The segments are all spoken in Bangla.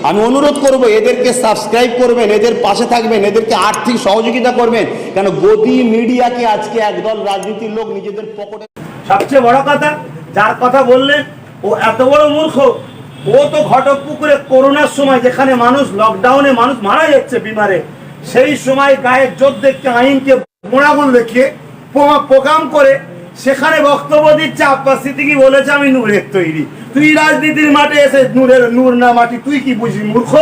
আমি অনুরোধ করব এদেরকে সাবস্ক্রাইব করবেন, এদের পাশে থাকবেন, এদেরকে আর্থিক সহযোগিতা করবেন, কেন গদি মিডিয়াকে আজকে একদল রাজনীতির লোক নিজেদের পকেটে। সবচেয়ে বড় কথা, যার কথা বললেন ও এত বড় মূর্খ, ও তো ঘটকপুকুরে করোনার সময় যেখানে মানুষ লকডাউনে মানুষ মারা যাচ্ছে বিমারে, সেই সময় গায়ের জোর দেখতে আইনকে মোড়াগুল দেখিয়ে প্রোগ্রাম করে সেখানে বক্তব্য দিচ্ছে। আব্বাস সিদ্দিকী বলেছে আমি নূরের তৈরি। তুই রাজনীতির মাঠে এসে নূর না মাটি, তুই কি বুঝিস মূর্খ?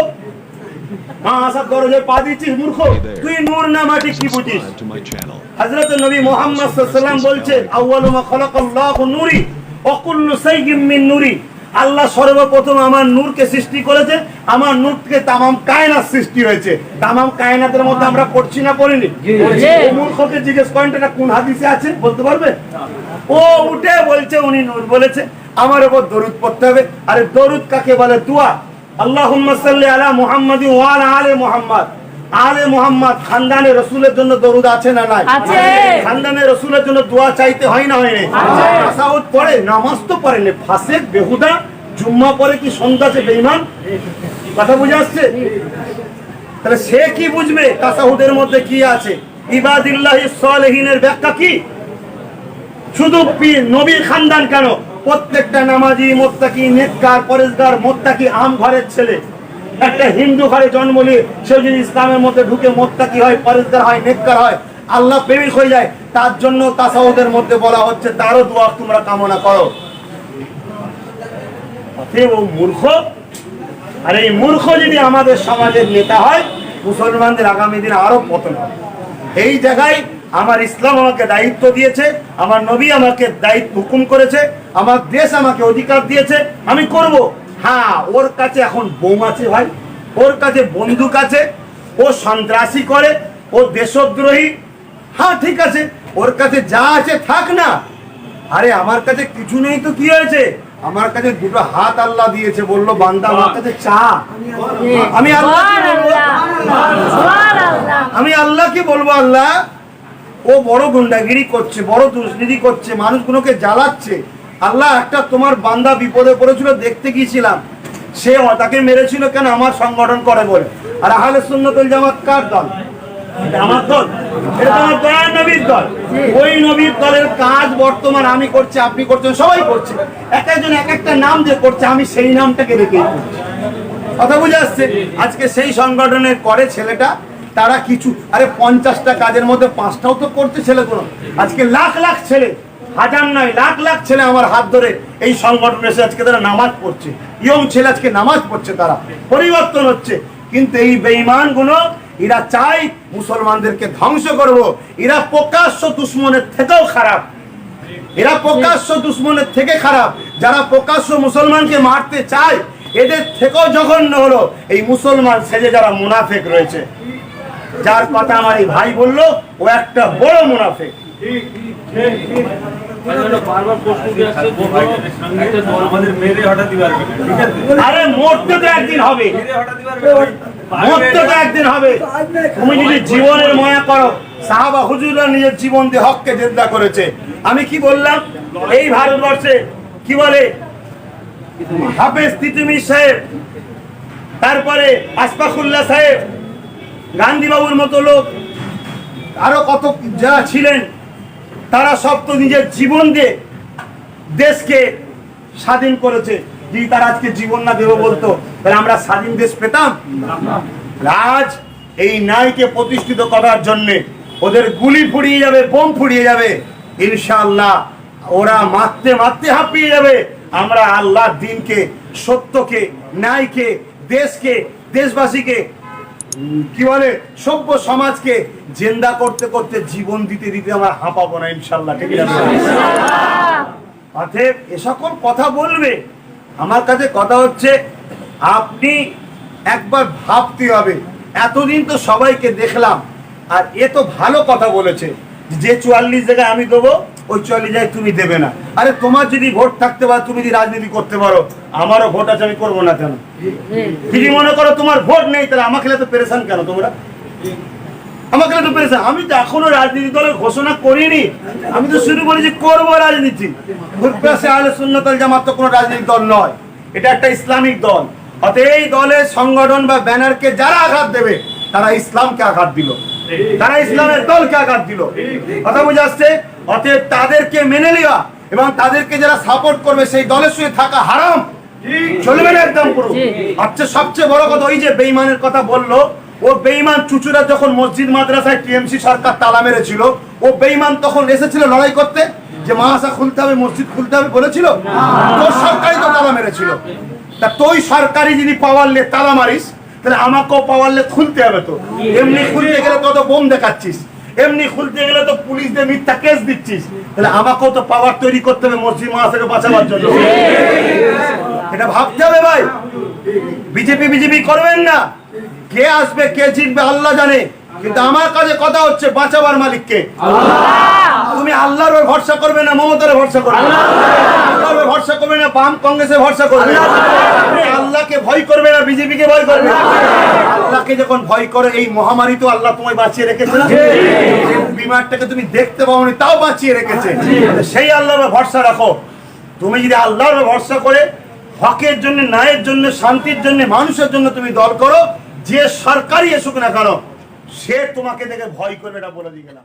আসার দরজায় পা দিচ্ছিস মূর্খ, তুই নূর না মাটি কি বুঝিস? হযরত নবী মুহাম্মদ সাল্লাল্লাহু আলাইহি ওয়াসাল্লাম বলছে আউয়ালু মা খালাকাল্লাহু নূরি ওয়া কুল্লু শাইইন মিন নূরি। আল্লাহ সর্বপ্রথম আমার নূরকে সৃষ্টি করেছে, আমার নূর থেকে তামাম কায়নাত সৃষ্টি হয়েছে। তামাম কায়নাতের মধ্যে আমরা পড়ছি না পড়িনি? মূর্খকে জিজ্ঞেস করেন এটা কোন হাদিসে আছে বলতে পারবে? ও উঠে বলছে উনি নূর বলেছে, আমার উপর দরুদ পড়তে হবে। আরে দরুদ কাকে বলে? দোয়া। আল্লাহুম্মা সাল্লি আলা মুহাম্মাদিন ওয়া আলা আলি মুহাম্মাদ। আলে মুহাম্মদ খানদানে রাসূলের জন্য দরুদ আছে না নাই? আছে। খানদানে রাসূলের জন্য দোয়া চাইতে হয় না হয় না? আছে। তাসাউদ পড়ে, নামাজ তো পড়ে না, ফাসিক বেহুদা, জুম্মা পড়ে কি সন্ধ্যাতে বেঈমান? কথা বুঝে আসছে? তাহলে সে কি বুঝবে তাসাউদের মধ্যে কি আছে? ইবাদিল্লাহিস সালিহিনের ব্যাখ্যা কি? শুধু নবীর খানদান কেন, প্রত্যেকটা নামাজি, মুত্তাকি, নেককার, পরেজগার, মুত্তাকি আম ঘরের ছেলে। একটা হিন্দু ঘরে জন্ম নিয়ে সে যদি ইসলামের মধ্যে ঢুকে মুত্তাকি হয়, পরেজগার হয়, নেককার হয়, আল্লাহ প্রেমিক হয়ে যায়, তার জন্য তাসাউদের মধ্যে বলা হচ্ছে তারও দোয়া তোমরা কামনা করো। ও মূর্খ। আর এই মূর্খ যদি আমাদের সমাজের নেতা হয়, মুসলমানদের আগামী দিনে আরো পতন হবে। এই জায়গায় আমার ইসলাম আমাকে দায়িত্ব দিয়েছে, আমার নবী আমাকে দায়িত্ব হুকুম করেছে, আমার দেশ আমাকে অধিকার দিয়েছে, আমি করব। হ্যাঁ, ওর কাছে এখন বোম আছে ভাই, ওর কাছে বন্দুক আছে, ও সন্ত্রাসী করে, ও দেশদ্রোহী। হ্যাঁ ঠিক আছে, ওর কাছে যা আছে থাক না। আরে আমার কাছে কিছু নেই তো কি হয়েছে? আমার কাছে দুটো হাত আল্লাহ দিয়েছে, বললো বান্দা আমার কাছে চা। আমি আল্লাহকে বলবো আল্লাহ ও বড় গুন্ডাগিরি করছে, বড় দুর্নীতি করছে, মানুষগুলোকে জ্বালাচ্ছে। আল্লাহ একটা তোমার বান্দা বিপদে পড়েছিল, দেখতে গিয়েছিলাম, সে তাকে মেরেছিল কেন? আমার সংগঠন করে বলে। আর আহলে সুন্নাত ওয়াল জামাত কার দল? আমার দল। এটা আমার দয়ার নবীর দল। ওই নবীর দলের কাজ বর্তমান আমি করছি, আপনি করছেন, সবাই করছে। এক একজন এক একটা নাম দিয়ে করছে, আমি সেই নামটাকে রেখেই করছি। কথা বুঝে আসছে? আজকে সেই সংগঠনের করে ছেলেটা, তারা কিছু, আরে 50টা কাজের মধ্যে 5টাও তো করতে ছেলেগুলো। আজকে লাখ লাখ ছেলে, হাজার নয় লাখ লাখ ছেলে আমার হাত ধরে এই সংগঠনে এসে আজকে তারা নামাজ পড়ছে। ইয়ং ছেলে আজকে নামাজ পড়ছে, তারা পরিবর্তন হচ্ছে। কিন্তু এই বেঈমান গুলো এরা চায় মুসলমানদেরকে ধ্বংস করব। এরা প্রকাশ্য দুশ্মনের থেকেও খারাপ, এরা প্রকাশ্য দুশ্মনের থেকে খারাপ। যারা প্রকাশ্য মুসলমানকে মারতে চায়, এদের থেকেও জঘন্য হলো এই মুসলমান সেজে যারা মুনাফিক রয়েছে। যার কথা আমার এই ভাই বললো, ও একটা বড় মুনাফিক। আরে মরতে তো একদিন হবে, মরতে তো একদিন হবে। তুমি যদি জীবনের ময়া করো, সাহাবা হুজুররা নিজের জীবন দিয়ে হককে জিন্দা করেছে। আমি কি বললাম? এই ভারতবর্ষে কি বলে হাফেজ তিতুমির সাহেব, তারপরে আশফাকুল্লাহ সাহেব, গান্ধী বাবুর মতো লোক, আরো কত যারা ছিলেন, তারা সব তো নিজের জীবন দিয়ে দেশকে স্বাধীন করেছে। যদি তারা আজকে জীবন না দেব বলতো, তাহলে আমরা স্বাধীন দেশ পেতাম? আজ এই ন্যায়কে প্রতিষ্ঠিত করার জন্য ওদের গুলি ফুরিয়ে যাবে, বোম ফুরিয়ে যাবে, ইনশাআল্লাহ ওরা মারতে মারতে হাঁপিয়ে যাবে। আমরা আল্লাহর দ্বীনকে, সত্যকে, ন্যায়কে, দেশকে, দেশবাসীকে, কি বলে সভ্য সমাজকে জিন্দা করতে করতে, জীবন দিতে দিতে আমরা হাঁপাবো না ইনশাআল্লাহ। ঠিক আছে? অতএব এ সকল কথা বলবে, আমার কাছে কথা হচ্ছে আপনি একবার ভাবতে হবে। এতদিন তো সবাইকে দেখলাম, আর এ তো ভালো কথা বলেছে যে 44 জায়গায় আমি দেবো, ওই 44 জায়গায় তুমি দেবে না। আরে তোমার যদি ভোট থাকতে পারো, তুমি যদি রাজনীতি করতে পারো, আমারও ভোট আছে, আমি করবো না কেন? যদি মনে করো তোমার ভোট নেই, তাহলে আমাকে তো পেরেশান কেন তোমরা? আমাকে তো পেরেশান। আমি তো এখনো রাজনীতি দলের ঘোষণা করিনি, আমি তো শুরু করেছি করবো রাজনীতি। আহলে সুন্নাত ওয়াল জামাত তো কোনো রাজনৈতিক দল নয়, এটা একটা ইসলামিক দল। অতএব এই দলের সংগঠন বা ব্যানারকে যারা আঘাত দেবে তারা ইসলামকে আঘাত দিল, তারা ইসলামের দলকে আঘাত দিল। কথা বুঝে আসছে? অতএব তাদেরকে মেনে নেওয়া এবং তাদেরকে যারা সাপোর্ট করবে সেই দলের সঙ্গে থাকা হারাম, চলবে না একদম পুরো। আচ্ছা, সবচেয়ে বড় কথা, ওই যে বেঈমানের কথা বললো, ও বেঈমান চুচুরা যখন মসজিদ মাদ্রাসায় টিএমসি সরকার তালা মেরেছিল, ও বেঈমান তখন এসেছিল লড়াই করতে যে মাদ্রাসা খুলতে হবে, মসজিদ খুলতে হবে বলেছিল? তোর সরকারই তো তালা মেরেছিল। তা তুই সরকারি যদি পাওয়ারলে তালা মারিস, তাহলে আমাকেও পাওয়ারলে খুলতে হবে। তো এমনি খুলতে গেলে তো বোম দেখাচ্ছিস, এমনি খুলতে গেলে তো পুলিশদের মিথ্যা কেস দিচ্ছিস, তাহলে আমাকেও তো পাওয়ার তৈরি করতে হবে মসজিদ মাদ্রাসাকে বাঁচাবার জন্য। এটা ভাবতে হবে ভাই। বিজেপি করবেন না, কে আসবে কে জিতবে আল্লাহ জানে, কিন্তু আমার কাছে কথা হচ্ছে বাঁচাবার মালিককে। তুমি আল্লাহর উপর ভরসা করবে না মমতার ভরসা করবে, আল্লাহর উপর ভরসা করবে না বাম কংগ্রেসের ভরসা করবে, আল্লাহকে ভয় করবে না বিজেপিকে ভয় করবে। আল্লাহকে যখন ভয় করে, এই মহামারী তো আল্লাহ তোমায় বাঁচিয়ে রেখেছে, বিমারটাকে তুমি দেখতে পাওনি তাও বাঁচিয়ে রেখেছে, সেই আল্লাহর উপর ভরসা রাখো। তুমি যদি আল্লাহর উপর ভরসা করে হকের জন্য, ন্যায়ের জন্য, শান্তির জন্য, মানুষের জন্য তুমি দল করো, যে সরকারই এসুক না কেন সে তোমাকে দেখে ভয় করবে, এটা বলে দিয়ে গেলাম।